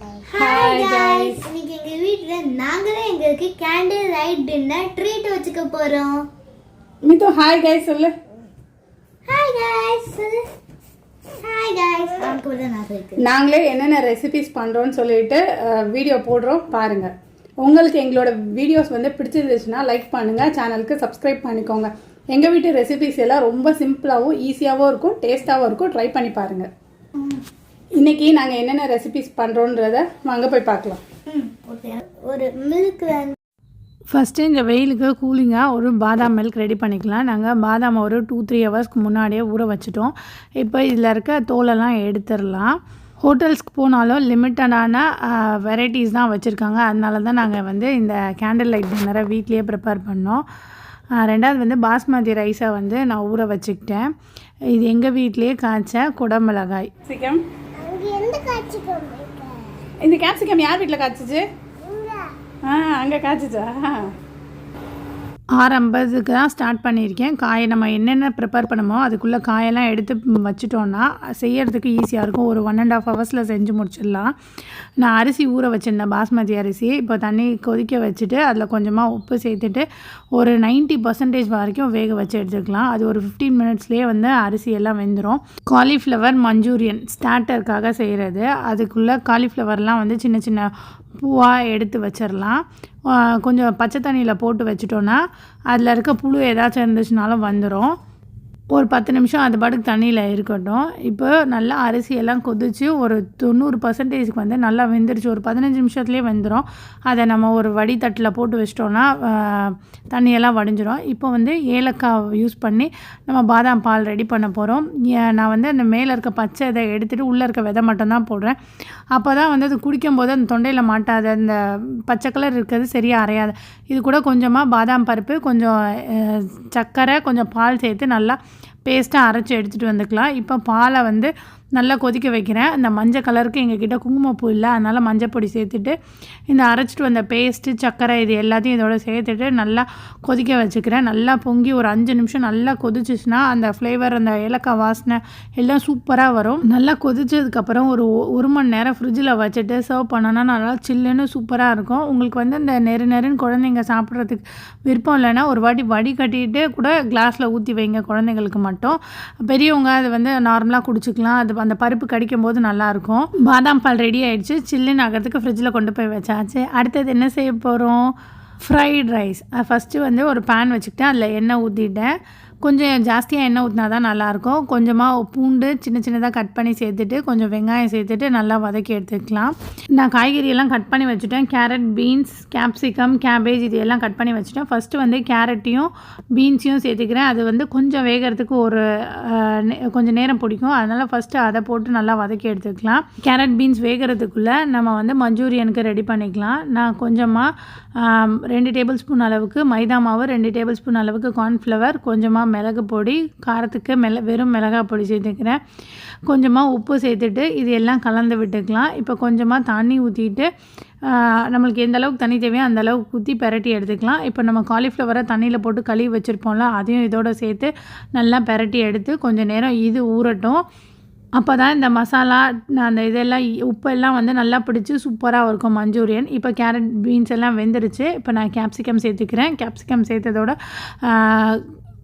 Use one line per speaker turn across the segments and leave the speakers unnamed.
Hi guys. இன்னைக்கு எங்க வீட்ல நாங்களே எங்களுக்கு கேண்டில் லைட் டின்னர் ட்ரீட் வச்சுக்க போறோம்.
மிது ஹாய் guys சொல்லு.
ஹாய் guys சொல்லு. Hi guys.
நாங்களே என்னென்ன ரெசிபிஸ் பண்றோம்னு சொல்லிட்டு வீடியோ போடுறோம் பாருங்க. உங்களுக்கு எங்களோட வீடியோஸ் வந்து பிடிச்சிருந்துச்சுன்னா லைக் பண்ணுங்க, சேனலுக்கு சப்ஸ்கிரைப் பண்ணிக்கோங்க. எங்க வீட்டு ரெசிபிஸ் எல்லாம் ரொம்ப சிம்பிளாகவும் ஈஸியாகவும் இருக்கும், டேஸ்டாகவும் இருக்கும். ட்ரை பண்ணி பாருங்க. இன்னைக்கு நாங்கள் என்னென்ன ரெசிபிஸ் பண்ணுறோன்றத வாங்க போய் பார்க்கலாம்.
ஒரு மில்க்
ஃபஸ்ட்டு இந்த வெயிலுக்கு கூலிங்காக ஒரு பாதாம் மில்க் ரெடி பண்ணிக்கலாம். நாங்கள் பாதாம் ஒரு 2-3 ஹவர்ஸ்க்கு முன்னாடியே ஊற வச்சுட்டோம். இப்போ இதில் இருக்க தோலெல்லாம் எடுத்துடலாம். ஹோட்டல்ஸ்க்கு போனாலும் லிமிட்டடான வெரைட்டிஸ் தான் வச்சுருக்காங்க. அதனால தான் நாங்கள் வந்து இந்த கேண்டில் லைட் டின்னரை வீட்லேயே ப்ரிப்பேர் பண்ணோம். ரெண்டாவது வந்து பாஸ்மதி ரைஸை வந்து நான் ஊற வச்சுக்கிட்டேன். இது எங்கள் வீட்லேயே காய்ச்ச குடமிளகாய்.
இந்த கேப்சிகம் யார் வீட்டில் காய்ச்சிச்சு? அங்கே காய்ச்சிச்சா?
6:50க்கு தான் ஸ்டார்ட் பண்ணியிருக்கேன். காயை நம்ம என்னென்ன ப்ரிப்பேர் பண்ணுமோ அதுக்குள்ளே காயெல்லாம் எடுத்து வச்சுட்டோன்னா செய்யறதுக்கு ஈஸியாக இருக்கும். ஒரு 1.5 ஹவர்ஸில் செஞ்சு முடிச்சிடலாம். நான் அரிசி ஊற வச்சுருந்தேன், பாஸ்மதி அரிசி. இப்போ தண்ணி கொதிக்க வச்சுட்டு அதில் கொஞ்சமாக உப்பு சேர்த்துட்டு ஒரு 90% வரைக்கும் வேக வச்சு எடுத்துக்கலாம். அது ஒரு 15 மினிட்ஸ்லேயே வந்து அரிசி எல்லாம் வெந்துடும். காலிஃப்ளவர் மஞ்சூரியன் ஸ்டார்டருக்காக செய்கிறது. அதுக்குள்ளே காலிஃப்ளவர்லாம் வந்து சின்ன சின்ன பூவாக எடுத்து வச்சிடலாம். கொஞ்சம் பச்சை தண்ணியில் போட்டு வச்சிட்டோன்னா அதில் இருக்க புழு ஏதாச்சும் இருந்துச்சுனாலும் வந்துடும். ஒரு 10 நிமிஷம் அது பாட்டுக்கு தண்ணியில் இருக்கட்டும். இப்போ நல்லா அரிசியெல்லாம் கொதித்து ஒரு 90% வந்து நல்லா வெந்துருச்சு. ஒரு 15 நிமிஷத்துலேயே வெந்துடும். அதை நம்ம ஒரு வடித்தட்டில் போட்டு வச்சிட்டோன்னா தண்ணியெல்லாம் வடிஞ்சிடும். இப்போ வந்து ஏலக்காய் யூஸ் பண்ணி நம்ம பாதாம் பால் ரெடி பண்ண போகிறோம். நான் வந்து அந்த மேலே இருக்க பச்சை இதை எடுத்துகிட்டு உள்ளே இருக்க விதை மட்டும்தான் போடுறேன். அப்போ தான் வந்து அது குடிக்கும்போது அந்த தொண்டையில் மாட்டாது, அந்த பச்சை கலர் இருக்கிறது சரியாக அரையாது. இது கூட கொஞ்சமாக பாதாம் பருப்பு, கொஞ்சம் சர்க்கரை, கொஞ்சம் பால் சேர்த்து நல்லா பேஸ்ட்டாக அரைச்சி எடுத்துகிட்டு வந்துக்கலாம். இப்போ பாலை வந்து நல்லா கொதிக்க வைக்கிறேன். அந்த மஞ்சள் கலருக்கு எங்ககிட்ட குங்குமப்பூ இல்லை, அதனால் மஞ்சள் பொடி சேர்த்துட்டு இந்த அரைச்சிட்டு வந்த பேஸ்ட்டு, சர்க்கரை இது எல்லாத்தையும் இதோட சேர்த்துட்டு நல்லா கொதிக்க வச்சுக்கிறேன். நல்லா பொங்கி ஒரு 5 நிமிஷம் நல்லா கொதிச்சிச்சுன்னா அந்த ஃப்ளேவர், அந்த ஏலக்காய் வாசனை எல்லாம் சூப்பராக வரும். நல்லா கொதிச்சதுக்கப்புறம் ஒரு மணி நேரம் ஃப்ரிட்ஜில் வச்சுட்டு சர்வ் பண்ணோன்னா நல்லா சில்லுன்னு சூப்பராக இருக்கும். உங்களுக்கு வந்து இந்த நெருன்னு குழந்தைங்க சாப்பிட்றதுக்கு விருப்பம் இல்லைன்னா ஒரு வாட்டி வடிகட்டிட்டு கூட கிளாஸில் ஊற்றி வைங்க குழந்தைங்களுக்கு மட்டும். பெரியவங்க அது வந்து நார்மலாக குடிச்சிக்கலாம். அது அந்த பருப்பு கடிக்கும் போது நல்லாயிருக்கும். பாதாம் பால் ரெடி ஆகிடுச்சு. சில்லுன்னு ஆகிறதுக்கு ஃப்ரிட்ஜில் கொண்டு போய் வச்சாச்சு. அடுத்தது என்ன செய்ய போகிறோம்? Fried rice. ஃபஸ்ட்டு வந்து ஒரு பேன் வச்சுக்கிட்டேன். அதில் எண்ணெய் ஊற்றிட்டேன். கொஞ்சம் ஜாஸ்தியாக எண்ணெய் ஊற்றினா தான் நல்லாயிருக்கும். கொஞ்சமாக பூண்டு சின்னதாக கட் பண்ணி சேர்த்துட்டு கொஞ்சம் வெங்காயம் சேர்த்துட்டு நல்லா வதக்கி எடுத்துக்கலாம். நான் காய்கறியெல்லாம் கட் பண்ணி வச்சுட்டேன். கேரட், பீன்ஸ், கேப்சிகம், கேபேஜ் இது எல்லாம் கட் பண்ணி வச்சுட்டேன். ஃபஸ்ட்டு வந்து கேரட்டையும் பீன்ஸையும் சேர்த்துக்கிறேன். அது வந்து கொஞ்சம் வேகிறதுக்கு கொஞ்சம் நேரம் பிடிக்கும். அதனால் ஃபஸ்ட்டு அதை போட்டு நல்லா வதக்கி எடுத்துக்கலாம். கேரட், பீன்ஸ் வேகிறதுக்குள்ளே நம்ம வந்து மஞ்சூரியனுக்கு ரெடி பண்ணிக்கலாம். நான் கொஞ்சமாக 2 டேபிள் ஸ்பூன் அளவுக்கு மைதா மாவு, 2 டேபிள் ஸ்பூன் அளவுக்கு கார்ன்ஃப்ளவர், கொஞ்சமாக மிளகு பொடி, காரத்துக்கு வெறும் மிளகாய் பொடி சேர்த்துக்கிறேன். கொஞ்சமாக உப்பு சேர்த்துட்டு இது எல்லாம் கலந்து விட்டுக்கலாம். இப்போ கொஞ்சமாக தண்ணி ஊற்றிட்டு நம்மளுக்கு எந்த அளவுக்கு தண்ணி தேவையோ அந்த அளவுக்கு ஊற்றி பெரட்டி எடுத்துக்கலாம். இப்போ நம்ம காலிஃப்ளவரை தண்ணியில் போட்டு கழுவி வச்சுருப்போம்ல, அதையும் இதோடு சேர்த்து நல்லா பெரட்டி எடுத்து கொஞ்சம் நேரம் இது ஊறட்டும். அப்போ தான் இந்த மசாலா அந்த இதெல்லாம் உப்பெல்லாம் வந்து நல்லா பிடிச்சி சூப்பராக இருக்கும் மஞ்சூரியன். இப்போ கேரட், பீன்ஸ் எல்லாம் வெந்துருச்சு. இப்போ நான் கேப்சிகம் சேர்த்துக்கிறேன். கேப்சிகம் சேர்த்ததோட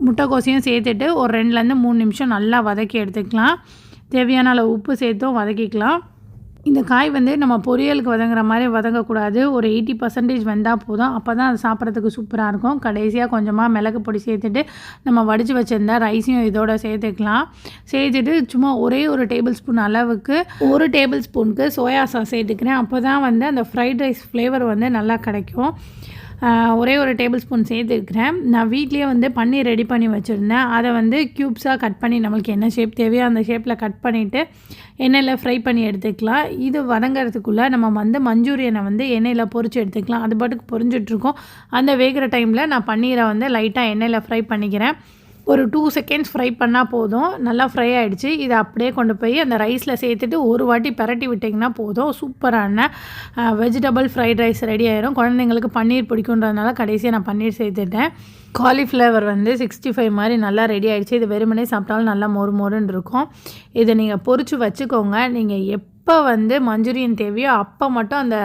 முட்டைக்கோசையும் சேர்த்துட்டு ஒரு 2-3 நிமிஷம் நல்லா வதக்கி எடுத்துக்கலாம். தேவையான அளவு உப்பு சேர்த்தும் வதக்கிக்கலாம். இந்த காய் வந்து நம்ம பொரியலுக்கு வதங்குற மாதிரி வதங்கக்கூடாது. ஒரு 80% வெந்தால் போதும். அப்போ தான் அது சாப்பிட்றதுக்கு சூப்பராக இருக்கும். கடைசியாக கொஞ்சமாக மிளகு பொடி சேர்த்துட்டு நம்ம வடித்து வச்சுருந்த ரைஸையும் இதோட சேர்த்துக்கலாம். சேர்த்துட்டு சும்மா ஒரு டேபிள் ஸ்பூன் அளவுக்கு 1 டேபிள் ஸ்பூனுக்கு சோயா சாஸ் சேர்த்துக்கிறேன். அப்போ தான் வந்து அந்த ஃப்ரைட் ரைஸ் ஃப்ளேவர் வந்து நல்லா கிடைக்கும். ஒரு டேபிள் ஸ்பூன் சேர்த்துருக்கிறேன். நான் வீட்லேயே வந்து பன்னீர் ரெடி பண்ணி வச்சுருந்தேன். அதை வந்து க்யூப்ஸாக கட் பண்ணி நம்மளுக்கு என்ன ஷேப் தேவையோ அந்த ஷேப்பில் கட் பண்ணிவிட்டு எண்ணெயில் ஃப்ரை பண்ணி எடுத்துக்கலாம். இது வதங்கிறதுக்குள்ளே நம்ம வந்து மஞ்சூரியனை வந்து எண்ணெயில் பொரித்து எடுத்துக்கலாம். அது பாட்டுக்கு பொரிஞ்சிட்ருக்கோம். அந்த வேகிற டைமில் நான் பன்னீரை வந்து லைட்டாக எண்ணெயில் ஃப்ரை பண்ணிக்கிறேன். ஒரு 2 செகண்ட்ஸ் ஃப்ரை பண்ணால் போதும். நல்லா ஃப்ரை ஆகிடுச்சு. இதை அப்படியே கொண்டு போய் அந்த ரைஸில் சேர்த்துட்டு ஒரு வாட்டி பரட்டி விட்டிங்கன்னா போதும். சூப்பரான வெஜிடபிள் ஃப்ரைட் ரைஸ் ரெடி ஆயிரும். குழந்தைங்களுக்கு பன்னீர் பிடிக்குன்றதுனால கடைசியாக நான் பன்னீர் சேர்த்துட்டேன். காலிஃப்ளவர் வந்து 65 மாதிரி நல்லா ரெடி ஆகிடுச்சு. இது வெறுமனே சாப்பிட்டாலும் நல்லா மொறுன்னு இருக்கும். இதை நீங்கள் பொரித்து வச்சுக்கோங்க. நீங்கள் எப்போ வந்து மஞ்சூரியன் தேவையோ அப்போ மட்டும் அந்த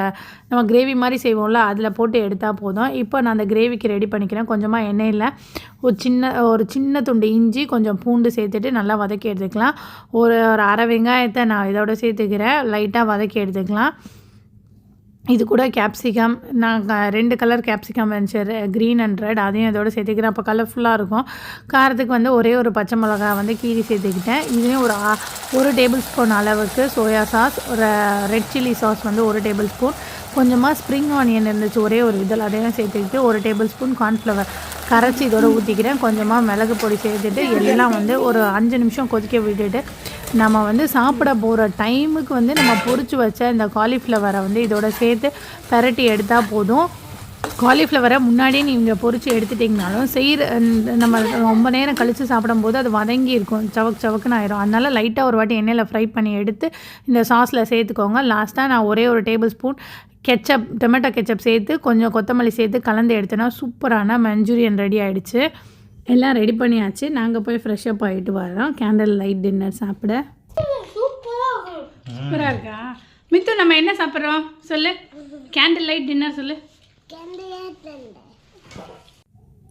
நம்ம கிரேவி மாதிரி செய்வோம்ல அதில் போட்டு எடுத்தால் போதும். இப்போ நான் அந்த கிரேவிக்கு ரெடி பண்ணிக்கிறேன். கொஞ்சமாக எண்ணெயில் ஒரு சின்ன துண்டு இஞ்சி கொஞ்சம் பூண்டு சேர்த்துட்டு நல்லா வதக்கி எடுத்துக்கலாம். ஒரு அரை வெங்காயத்தை நான் இதோட சேர்த்துக்கிறேன். லைட்டாக வதக்கி எடுத்துக்கலாம். இது கூட கேப்சிகம் நான் 2 கலர் கேப்சிகம் இருந்துச்சு, க்ரீன் அண்ட் ரெட், அதையும் இதோட சேர்த்துக்கிறேன். அப்போ கலர்ஃபுல்லாக இருக்கும். காரத்துக்கு வந்து ஒரே ஒரு பச்சை மிளகா வந்து கீரி சேர்த்துக்கிட்டேன். இதையும் ஒரு டேபிள் ஸ்பூன் அளவுக்கு சோயா சாஸ், ஒரு ரெட் சில்லி சாஸ் வந்து 1 டேபிள் ஸ்பூன், கொஞ்சமாக ஸ்ப்ரிங் ஆனியன் இருந்துச்சு ஒரே ஒரு இதில், அதையும் சேர்த்துக்கிட்டு 1 டேபிள் ஸ்பூன் கார்ன்ஃப்ளவர் கரைச்சி இதோட ஊற்றிக்கிறேன். கொஞ்சமாக மிளகு பொடி சேர்த்துட்டு எல்லாம் வந்து ஒரு 5 நிமிஷம் கொதிக்க விட்டுட்டு நம்ம வந்து சாப்பிட போகிற டைமுக்கு வந்து நம்ம பொரிச்சு வச்ச இந்த காலிஃப்ளவரை வந்து இதோட சேர்த்து பரட்டி எடுத்தால் போதும். காலிஃப்ளவரை முன்னாடியே நீங்கள் பொரிச்சு எடுத்துட்டிங்கனாலும் நம்ம ரொம்ப நேரம் கழித்து சாப்பிடும்போது அது வதங்கி இருக்கும், சவக்குன்னு ஆயிரும். அதனால் லைட்டாக ஒரு வாட்டி எண்ணெயில் ஃப்ரை பண்ணி எடுத்து இந்த சாஸில் சேர்த்துக்கோங்க. லாஸ்ட்டாக நான் ஒரே ஒரு டேபிள் ஸ்பூன் டொமேட்டோ கெச்சப் சேர்த்து கொஞ்சம் கொத்தமல்லி சேர்த்து கலந்து எடுத்தோன்னா சூப்பரான மஞ்சூரியன் ரெடி ஆகிடுச்சு. எல்லாம் ரெடி பண்ணியாச்சு. நாங்கள் போய் ஃப்ரெஷ்அப் ஆகிட்டு வரோம் கேண்டில் லைட் டின்னர் சாப்பிட. சூப்பராக இருக்கா மித்து? நம்ம என்ன சாப்பிட்றோம் சொல்லு, கேண்டில் லைட் டின்னர் சொல்லு.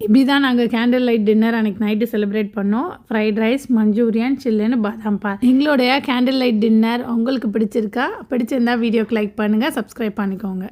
இப்படி தான் நாங்கள் கேண்டில் லைட் டின்னர் அன்றைக்கி நைட்டு செலிப்ரேட் பண்ணோம். ஃப்ரைட் ரைஸ், மஞ்சூரியன், சில்லுன்னு பாதாம் பால். எங்களுடைய கேண்டில் லைட் டின்னர் உங்களுக்கு பிடிச்சிருந்தா வீடியோக்கு லைக் பண்ணுங்கள், சப்ஸ்கிரைப் பண்ணிக்கோங்க.